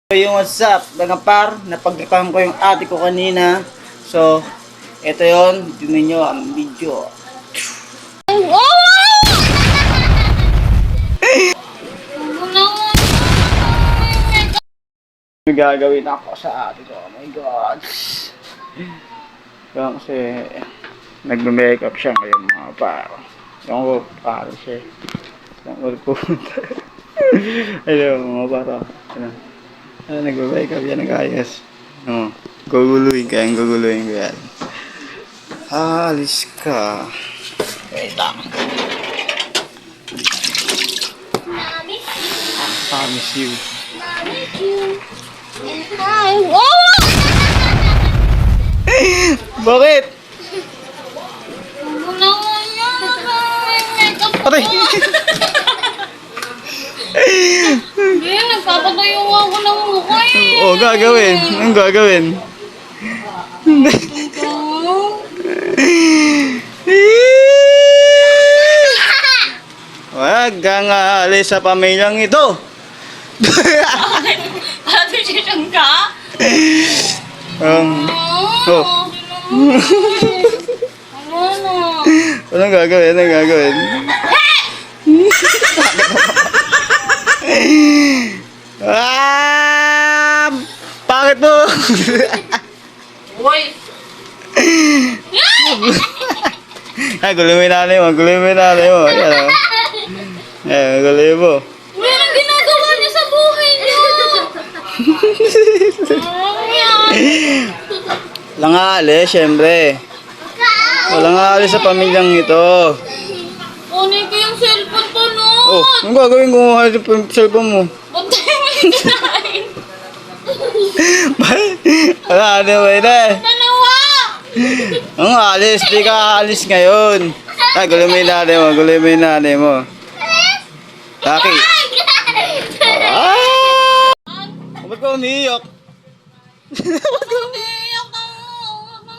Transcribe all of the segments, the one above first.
So yung what's up mga par, napagkakan ko yung ate ko kanina. So, ito yon, tingnan nyo ang video. May gagawin ako sa ate ko, oh my god. Kasi nagme-makeup siya ngayon mga par. Yung ko para siya. Yung ko pupunta. Ayun mga par. Nagme-makeup yan, nag-ayos. Guguluhin ka, guguluhin ko yan. Alis ka. Wait lang. I miss you. Bakit? Patay! Hindi, nagpapatayo ako ng mukha eh. Oo, gagawin. Anong gagawin? Huwag kang aalis sa pamilyang ito. Ate, sisyon ka? Oh. Ano? Anong gagawin? Anong gagawin? Bakit mo? Uy! Ay, gulumin natin mo. Gulumin natin mo. Ayan o. Ayan, gulumin mo. Anong ginagawa niya sa buhay niyo? Walang aalis, syempre. Walang aalis sa pamilyang ito. Kunin ko yung cellphone ko no. Oh, anong gagawin kung yung cellphone mo? Bantay mo yung kinain. Wala, ano ba ito eh? Dalawa! Ang alis, di ka alis ngayon. Ay, gulumin natin mo, gulumin natin mo. Taki. Ah! Ba't ka umiiyak? Umiiyak ako.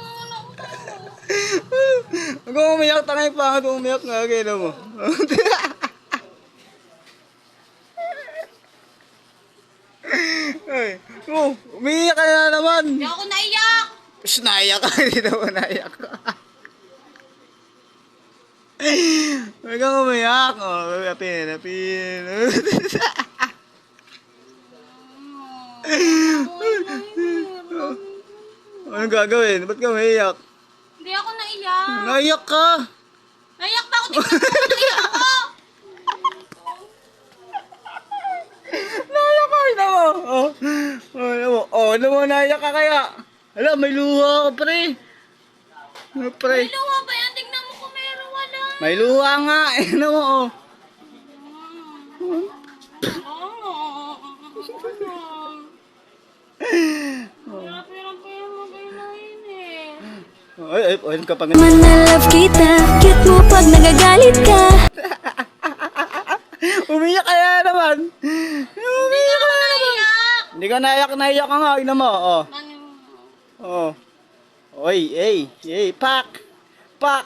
Huwag kang umiyak, tangay pa. Huwag umiyak nga, gano'n mo. Ay, oh, umiiyak ka na naman. Hindi ako naiyak. Mas naiyak ka, hindi naman naiyak ka. Huwag kang umiyak. Oh, napin. Anong gagawin? Ba't ka umiiyak? Hindi ako naiyak. Naiyak ka. Naiyak ba ako? Di ba naiyak ako? Naiyak ka, ina mo. Ano mo, naiyak ka kaya? Hala, may luha ka, pre. Pre. May luha ba yan? Tignan mo kung meron wala. May luha nga. Ano mo, oh. Hirap mo mag-inahin eh. Ay, ka pa nga. Man na love kita, cute mo pag nagagalit ka. Umiyak ka na naman. Umiyak ka na naman. Naiyak! Hindi ka naiyak ka nga, ina mo, oh. Oh. Oy, pak. Bala.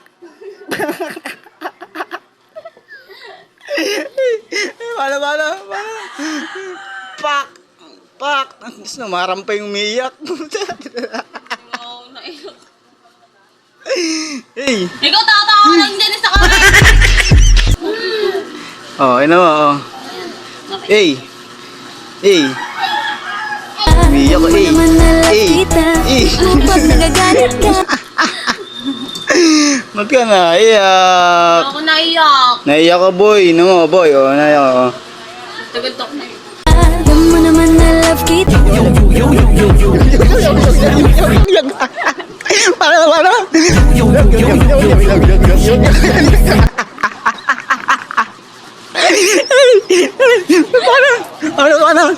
Pak. Gusto na marampay umiyak. Oo, naiyak. Hey. Ikaw tatawa lang dyan sa kamay. Oh, ina mo, oh. Hey. Umiyak ko, Ano naman na love kita, cute mo pag nagagalit ka. Ba't ka naiyak? Ako naiyak. Naiyak ka, boy. Ina mo, boy. Oh, naiyak ka. Tagal-tok na yun. Alam mo naman na love kita. Para. Ano?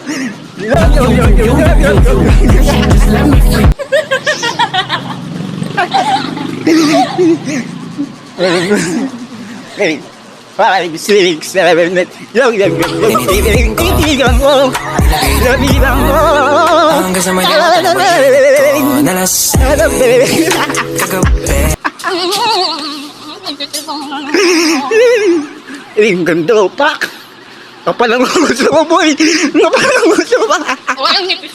Hey, 5, 6, 7, 8. Hanggang sa may ko nalas kagabi. Ang ganda, pak! Kapalang gusto mo, boy! Kapalang gusto mo! Walang ngipin.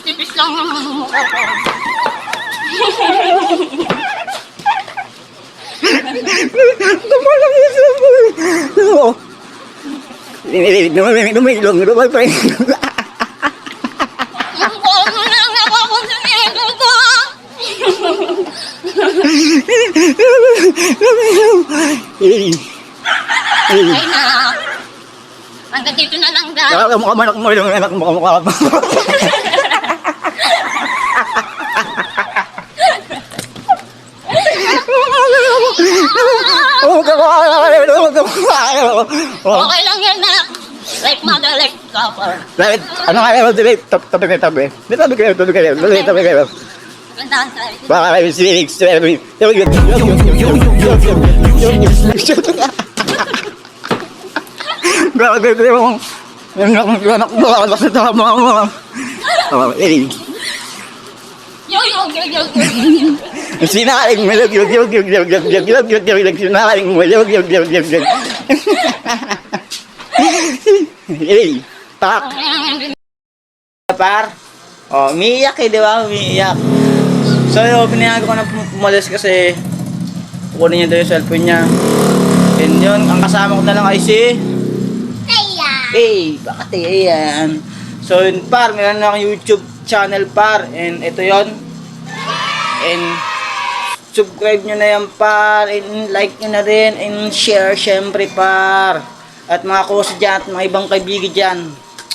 lang naman ang mukha ko. Tumalang yung cellphone. Oo. Lumilong. Ang buwan mo na ang nakakonsinito ko. Lumilong. Ay na. Hanggang dito na lang dahil. Mukha mo, anak mo, mukha mo. Okay lang yan na. Like mother, like father. Ano nga yun? Tabi. Gandahan tayo. Bye, six, seven. Yo. Sinaling mo, sinaling mo, tak. Par. Oh, umiiyak di ba? Umiiyak. So, yun, pinayagan ko na pumalis kasi kukunin niya daw yung cellphone niya. And yun, ang kasama ko na lang ay si bakit yan? So, yun, par, meron na akong YouTube channel, par. And ito yun. And subscribe nyo na yan, par. And like nyo na rin. And share, syempre, par. At mga kusa dyan, at mga ibang kaibigan dyan,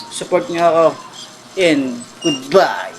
support nyo ako. And goodbye.